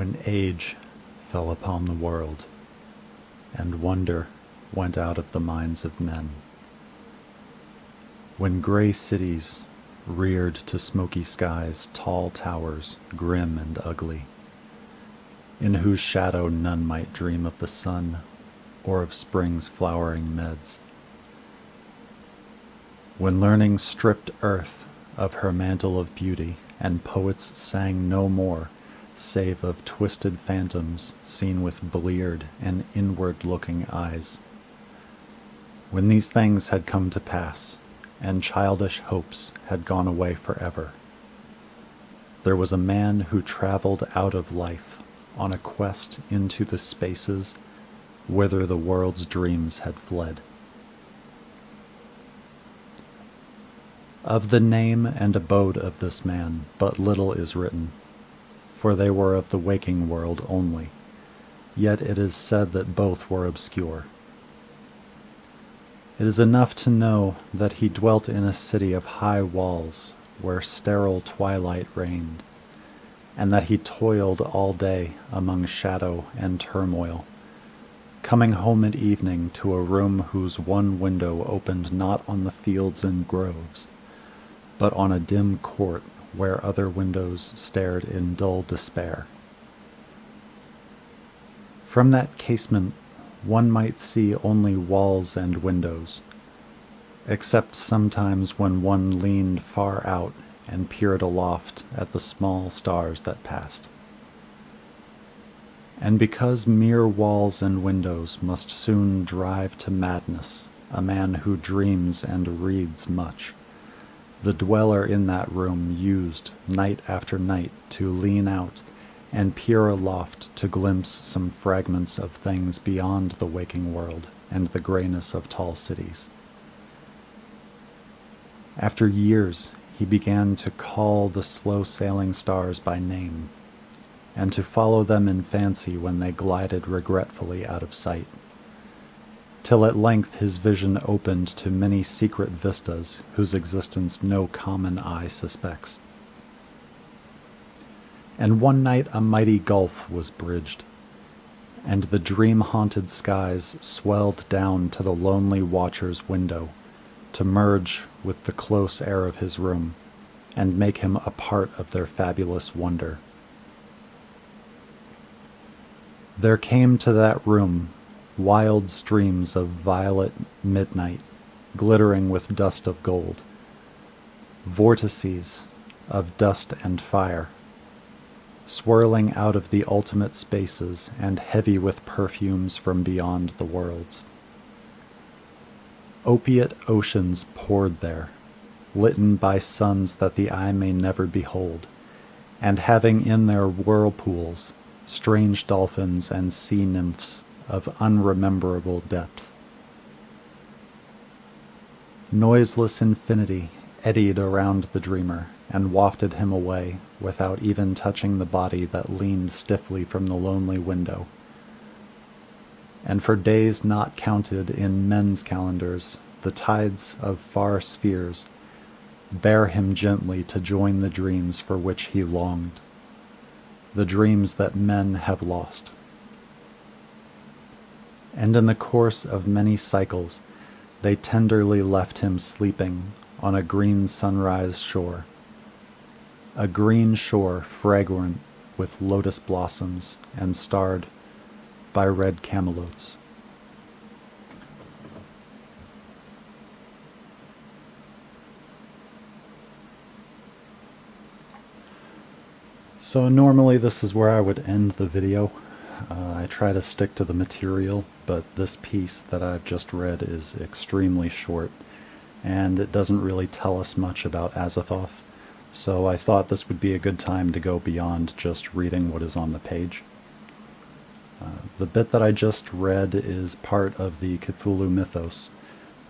When age fell upon the world, and wonder went out of the minds of men, when gray cities reared to smoky skies tall towers, grim and ugly, in whose shadow none might dream of the sun or of spring's flowering meads, when learning stripped earth of her mantle of beauty, and poets sang no more save of twisted phantoms seen with bleared and inward-looking eyes. When these things had come to pass, and childish hopes had gone away forever, there was a man who traveled out of life on a quest into the spaces whither the world's dreams had fled. Of the name and abode of this man but little is written, for they were of the waking world only, yet it is said that both were obscure. It is enough to know that he dwelt in a city of high walls where sterile twilight reigned, and that he toiled all day among shadow and turmoil, coming home at evening to a room whose one window opened not on the fields and groves, but on a dim court where other windows stared in dull despair. From that casement one might see only walls and windows, except sometimes when one leaned far out and peered aloft at the small stars that passed. And because mere walls and windows must soon drive to madness a man who dreams and reads much, the dweller in that room used night after night to lean out and peer aloft to glimpse some fragments of things beyond the waking world and the grayness of tall cities. After years he began to call the slow-sailing stars by name, and to follow them in fancy when they glided regretfully out of sight, till at length his vision opened to many secret vistas whose existence no common eye suspects. And one night a mighty gulf was bridged, and the dream-haunted skies swelled down to the lonely watcher's window to merge with the close air of his room and make him a part of their fabulous wonder. There came to that room wild streams of violet midnight, glittering with dust of gold, vortices of dust and fire, swirling out of the ultimate spaces and heavy with perfumes from beyond the worlds. Opiate oceans poured there, litten by suns that the eye may never behold, and having in their whirlpools strange dolphins and sea nymphs of unrememberable depth. Noiseless infinity eddied around the dreamer and wafted him away without even touching the body that leaned stiffly from the lonely window. And for days not counted in men's calendars, the tides of far spheres bear him gently to join the dreams for which he longed, the dreams that men have lost. And in the course of many cycles they tenderly left him sleeping on a green sunrise shore, a green shore fragrant with lotus blossoms and starred by red camelots. So normally this is where I would end the video. I try to stick to the material, but this piece that I've just read is extremely short, and it doesn't really tell us much about Azathoth, so I thought this would be a good time to go beyond just reading what is on the page. The bit that I just read is part of the Cthulhu Mythos,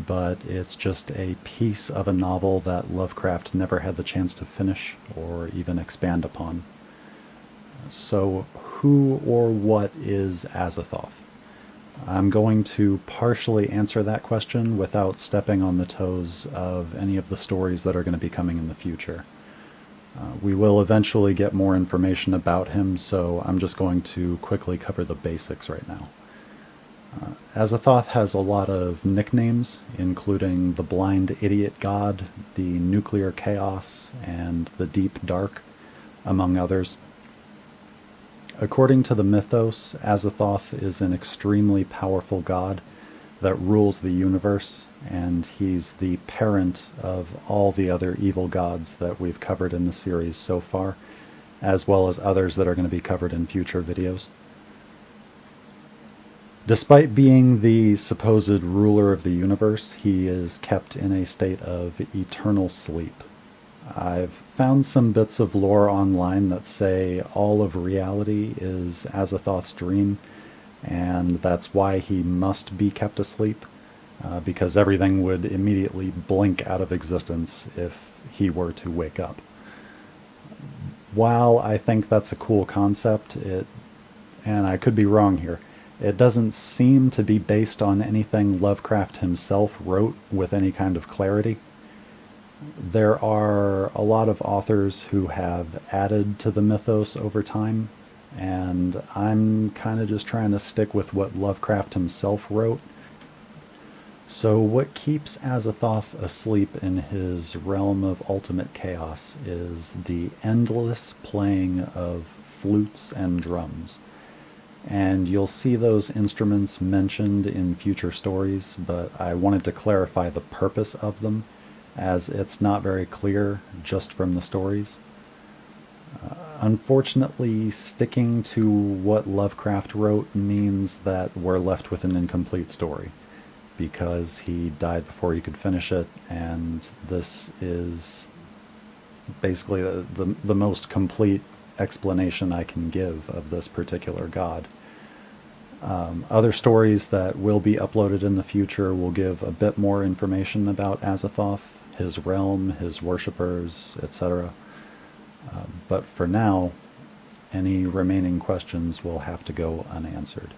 but it's just a piece of a novel that Lovecraft never had the chance to finish or even expand upon. So who or what is Azathoth? I'm going to partially answer that question without stepping on the toes of any of the stories that are going to be coming in the future. We will eventually get more information about him, so I'm just going to quickly cover the basics right now. Azathoth has a lot of nicknames, including the Blind Idiot God, the Nuclear Chaos, and the Deep Dark, among others. According to the mythos, Azathoth is an extremely powerful god that rules the universe, and he's the parent of all the other evil gods that we've covered in the series so far, as well as others that are going to be covered in future videos. Despite being the supposed ruler of the universe, he is kept in a state of eternal sleep. I've found some bits of lore online that say all of reality is Azathoth's dream, and that's why he must be kept asleep, because everything would immediately blink out of existence if he were to wake up. While I think that's a cool concept, and I could be wrong here, it doesn't seem to be based on anything Lovecraft himself wrote with any kind of clarity. There are a lot of authors who have added to the mythos over time, and I'm kind of just trying to stick with what Lovecraft himself wrote. So what keeps Azathoth asleep in his realm of ultimate chaos is the endless playing of flutes and drums. And you'll see those instruments mentioned in future stories, but I wanted to clarify the purpose of them, as it's not very clear just from the stories. Unfortunately, sticking to what Lovecraft wrote means that we're left with an incomplete story, because he died before he could finish it, and this is basically the most complete explanation I can give of this particular god. Other stories that will be uploaded in the future will give a bit more information about Azathoth, his realm, his worshippers, etc. But for now, any remaining questions will have to go unanswered.